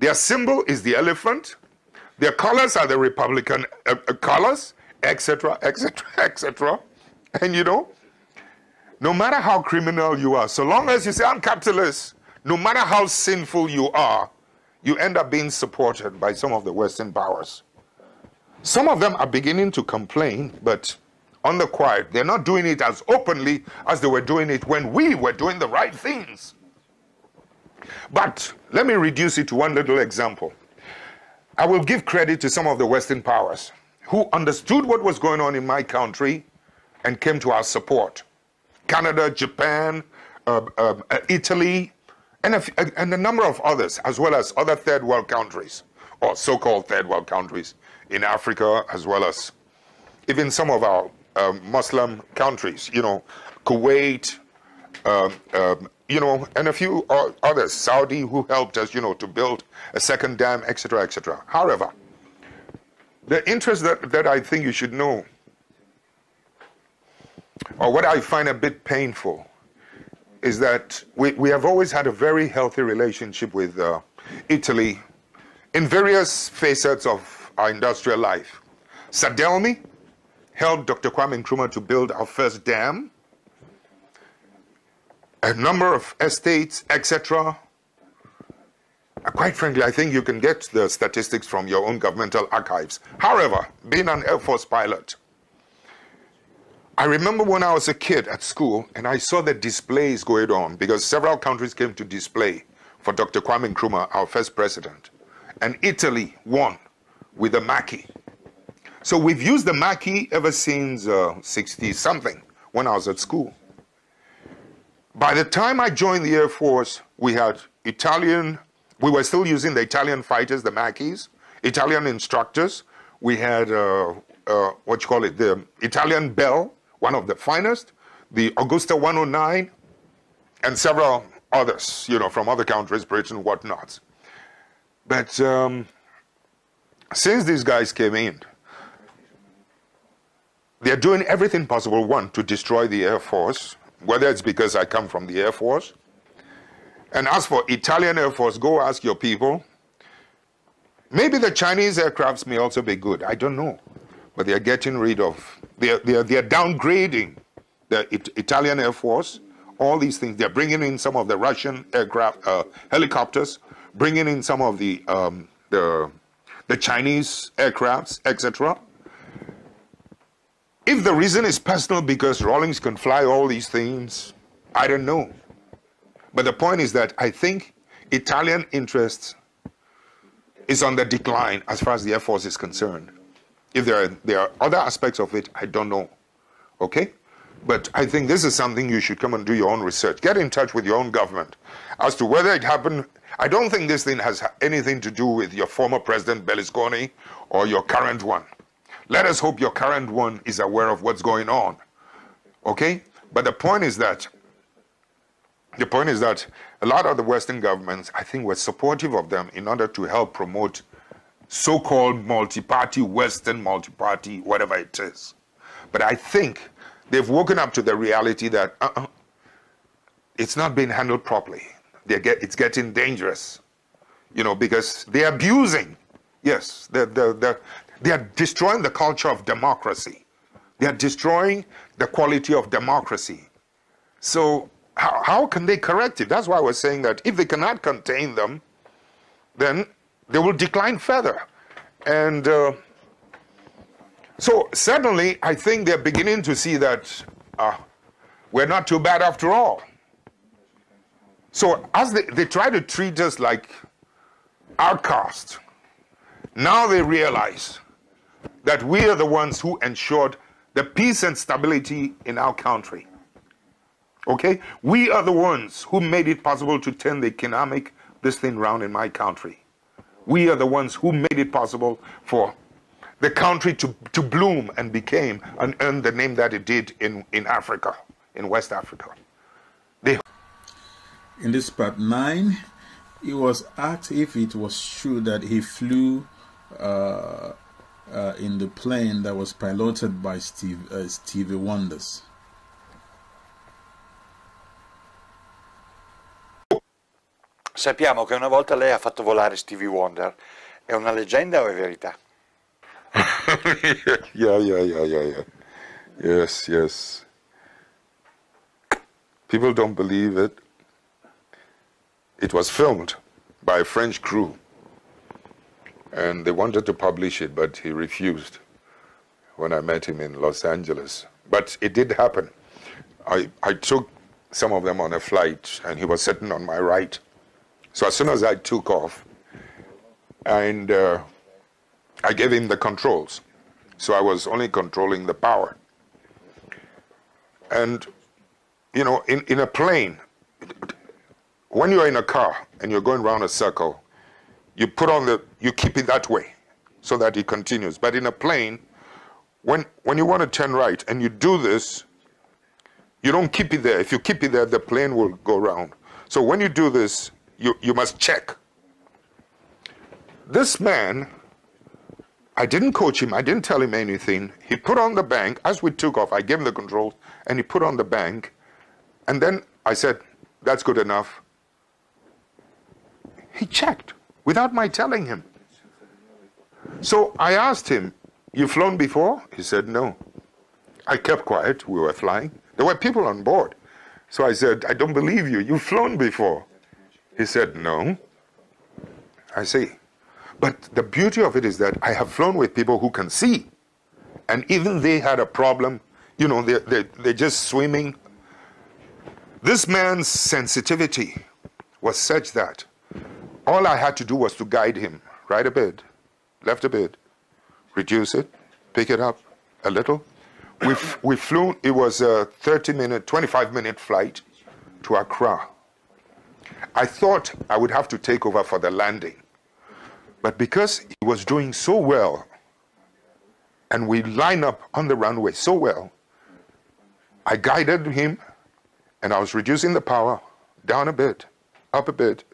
[SPEAKER 1] their symbol is the elephant, their colors are the Republican colors, etc., etc., etc. And you know, no matter how criminal you are, so long as you say, I'm capitalist, no matter how sinful you are, you end up being supported by some of the Western powers. Some of them are beginning to complain, but on the quiet. They're not doing it as openly as they were doing it when we were doing the right things. But let me reduce it to one little example. I will give credit to some of the Western powers who understood what was going on in my country and came to our support. Canada, Japan, Italy, and a number of others, as well as other third world countries, or so-called third world countries in Africa, as well as even some of our Muslim countries, you know, Kuwait, you know, and a few others, Saudi, who helped us, you know, to build a second dam, etc., etc. However, the interest that I think you should know, or what I find a bit painful, is that we have always had a very healthy relationship with Italy in various facets of our industrial life. Sadelmi helped Dr. Kwame Nkrumah to build our first dam, a number of estates, etc. Quite frankly, I think you can get the statistics from your own governmental archives. However, being an Air Force pilot, I remember when I was a kid at school and I saw the displays going on because several countries came to display for Dr. Kwame Nkrumah, our first president. And Italy won with the Macchi. So we've used the Macchi ever since 60-something when I was at school. By the time I joined the Air Force, we had we were still using the Italian fighters, the Macchis, Italian instructors. We had, the Italian Bell, one of the finest, the Augusta 109, and several others, you know, from other countries, Britain and whatnot. But since these guys came in, they're doing everything possible, one, to destroy the Air Force, whether it's because I come from the Air Force. And as for Italian Air Force, go ask your people. Maybe the Chinese aircrafts may also be good. I don't know. But they're getting rid of, they're downgrading the Italian Air Force, all these things. They're bringing in some of the Russian aircraft, helicopters, bringing in some of the Chinese aircrafts, etc. If the reason is personal because Rawlings can fly all these things, I don't know. But the point is that I think Italian interest is on the decline as far as the Air Force is concerned. If there are other aspects of it, I don't know. Okay? But I think this is something you should come and do your own research. Get in touch with your own government as to whether it happened. I don't think this thing has anything to do with your former president Berlusconi or your current one. Let us hope your current one is aware of what's going on. Okay? But the point is that a lot of the Western governments, I think, were supportive of them in order to help promote so-called multi-party, Western multi-party, whatever it is. But I think they've woken up to the reality that it's not being handled properly. It's getting dangerous, you know, because they're abusing. Yes, they are destroying the culture of democracy. They are destroying the quality of democracy. So how can they correct it? That's why I was saying that if they cannot contain them, then they will decline further. And so certainly, I think they're beginning to see that we're not too bad after all. So as they try to treat us like outcasts, now they realize that we are the ones who ensured the peace and stability in our country. Okay? We are the ones who made it possible to turn the economic this thing around in my country. We are the ones who made it possible for the country to bloom and became and earn the name that it did in Africa, in West Africa.
[SPEAKER 2] In this part 9, he was asked if it was true that he flew in the plane that was piloted by Stevie Wonders.
[SPEAKER 3] Sappiamo che una volta lei ha fatto volare Stevie Wonder. È una leggenda o è verità?
[SPEAKER 1] Yeah. Yes. People don't believe it. It was filmed by a French crew. And they wanted to publish it, but he refused. when I met him in Los Angeles. But it did happen. I took some of them on a flight, and he was sitting on my right. So as soon as I took off, and I gave him the controls. So I was only controlling the power. And, you know, in a plane, when you're in a car and you're going around a circle, you keep it that way so that it continues. But in a plane, when you want to turn right and you do this, you don't keep it there. If you keep it there, the plane will go around. So when you do this, you must check. This man, I didn't coach him, I didn't tell him anything. He put on the bank, as we took off, I gave him the controls, and he put on the bank, and then I said, that's good enough. He checked, without my telling him. So I asked him, you've flown before? He said, no. I kept quiet, we were flying. There were people on board. So I said, I don't believe you, you've flown before. He said, no. I see. But the beauty of it is that I have flown with people who can see. And even they had a problem, you know, they're just swimming. This man's sensitivity was such that all I had to do was to guide him. Right a bit, left a bit, reduce it, pick it up a little. We flew, it was a 25-minute flight to Accra. I thought I would have to take over for the landing. But because he was doing so well, and we lined up on the runway so well, I guided him, and I was reducing the power, down a bit, up a bit,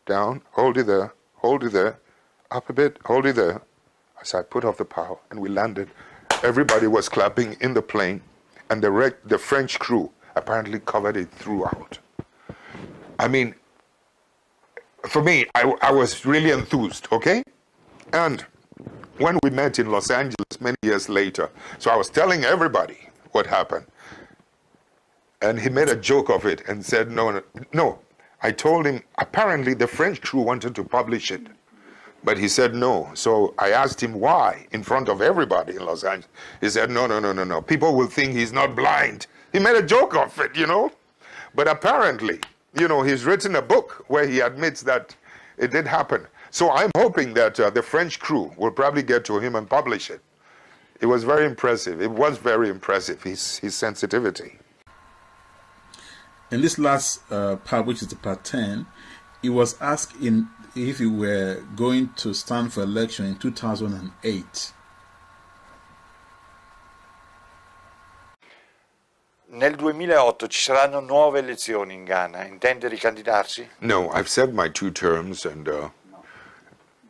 [SPEAKER 1] down, hold it there, up a bit, hold it there. As I put off the power, and we landed, everybody was clapping in the plane, and the French crew apparently covered it throughout. I mean, for me, I was really enthused, okay? And when we met in Los Angeles many years later, so I was telling everybody what happened. And he made a joke of it and said, no. I told him, apparently the French crew wanted to publish it. But he said no. So I asked him why in front of everybody in Los Angeles. He said, no. People will think he's not blind. He made a joke of it, you know? But apparently, you know, he's written a book where he admits that it did happen. So I'm hoping that the French crew will probably get to him and publish it. It was very impressive. It was very impressive, his sensitivity.
[SPEAKER 2] In this last part, which is the part 10, he was asked if he were going to stand for election in 2008.
[SPEAKER 3] Nel 2008 ci saranno nuove elezioni in Ghana. Intende ricandidarsi?
[SPEAKER 1] No, I've served my 2 terms, and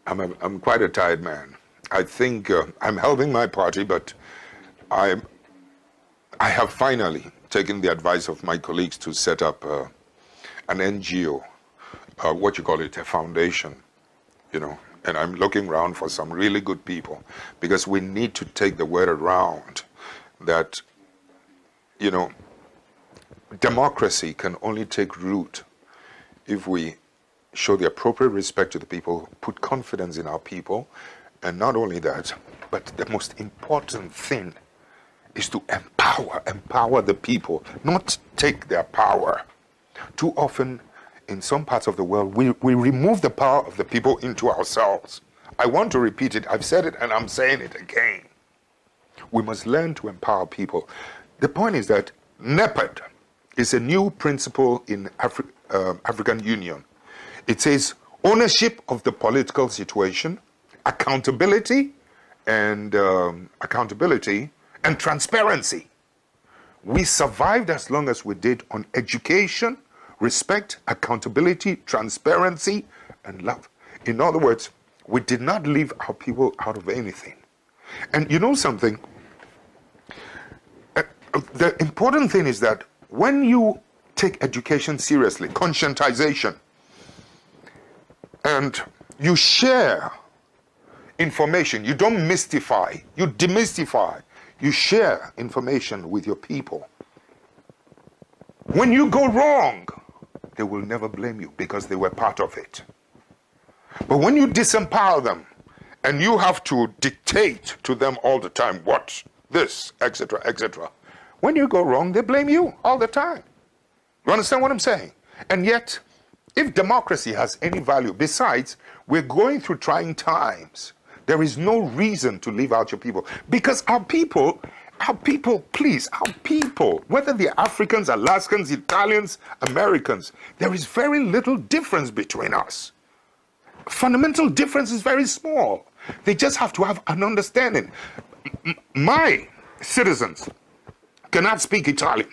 [SPEAKER 1] I'm quite a tired man. I think I'm helping my party, but I have finally taken the advice of my colleagues to set up an NGO, what you call it, a foundation, you know. And I'm looking around for some really good people, because we need to take the word around that, you know, democracy can only take root if we show the appropriate respect to the people, put confidence in our people, and not only that, but the most important thing is to empower the people, not take their power. Too often, in some parts of the world, we remove the power of the people into ourselves. I want to repeat it. I've said it, and I'm saying it again. We must learn to empower people. The point is that NEPAD is a new principle in African Union. It says ownership of the political situation, accountability and transparency. We survived as long as we did on education, respect, accountability, transparency, and love. In other words, we did not leave our people out of anything. And you know something? The important thing is that when you take education seriously, conscientization, and you share information, you don't mystify, you demystify, you share information with your people. When you go wrong, they will never blame you because they were part of it. But when you disempower them and you have to dictate to them all the time what this, etc., etc. When you go wrong, they blame you all the time. You understand what I'm saying? And yet, if democracy has any value, besides, we're going through trying times. There is no reason to leave out your people. Because our people, please, our people, whether they're Africans, Alaskans, Italians, Americans, there is very little difference between us. Fundamental difference is very small. They just have to have an understanding. My citizens cannot speak Italian.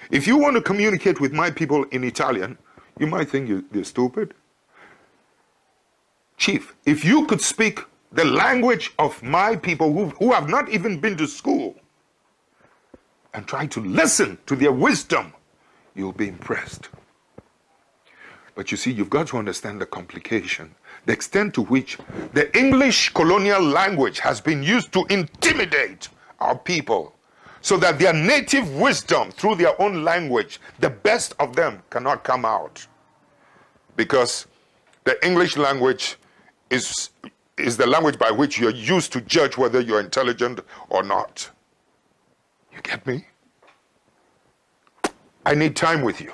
[SPEAKER 1] If you want to communicate with my people in Italian, you might think you're stupid. Chief, if you could speak the language of my people who have not even been to school and try to listen to their wisdom, you'll be impressed. But you see, you've got to understand the complication, the extent to which the English colonial language has been used to intimidate our people so that their native wisdom through their own language, the best of them cannot come out. Because the English language is the language by which you're used to judge whether you're intelligent or not. You get me? I need time with you.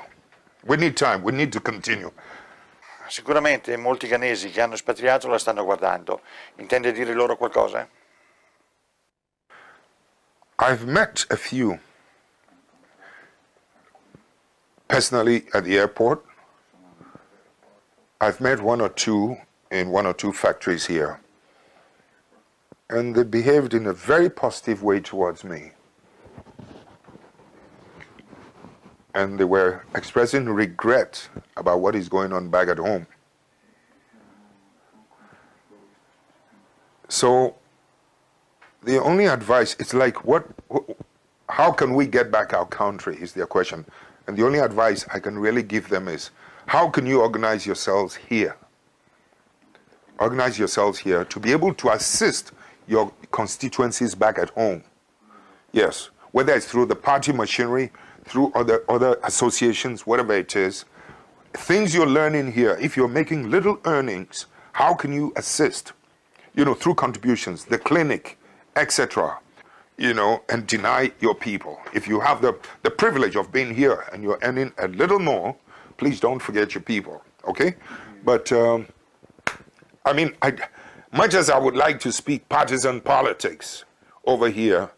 [SPEAKER 1] We need time, we need to continue.
[SPEAKER 3] Sicuramente molti ghanesi che hanno espatriato la stanno guardando. Intende dire loro qualcosa?
[SPEAKER 1] I've met a few personally at the airport. I've met one or two in one or two factories here. And they behaved in a very positive way towards me. And they were expressing regret about what is going on back at home. So the only advice, it's like, how can we get back our country is their question. And the only advice I can really give them is, how can you organize yourselves here? Organize yourselves here to be able to assist your constituencies back at home. Yes, whether it's through the party machinery, through other associations, whatever it is, things you're learning here, if you're making little earnings, how can you assist? You know, through contributions, the clinic, etc., you know, and deny your people. If you have the privilege of being here and you're earning a little more, please don't forget your people, okay? But, I mean, much as I would like to speak partisan politics over here,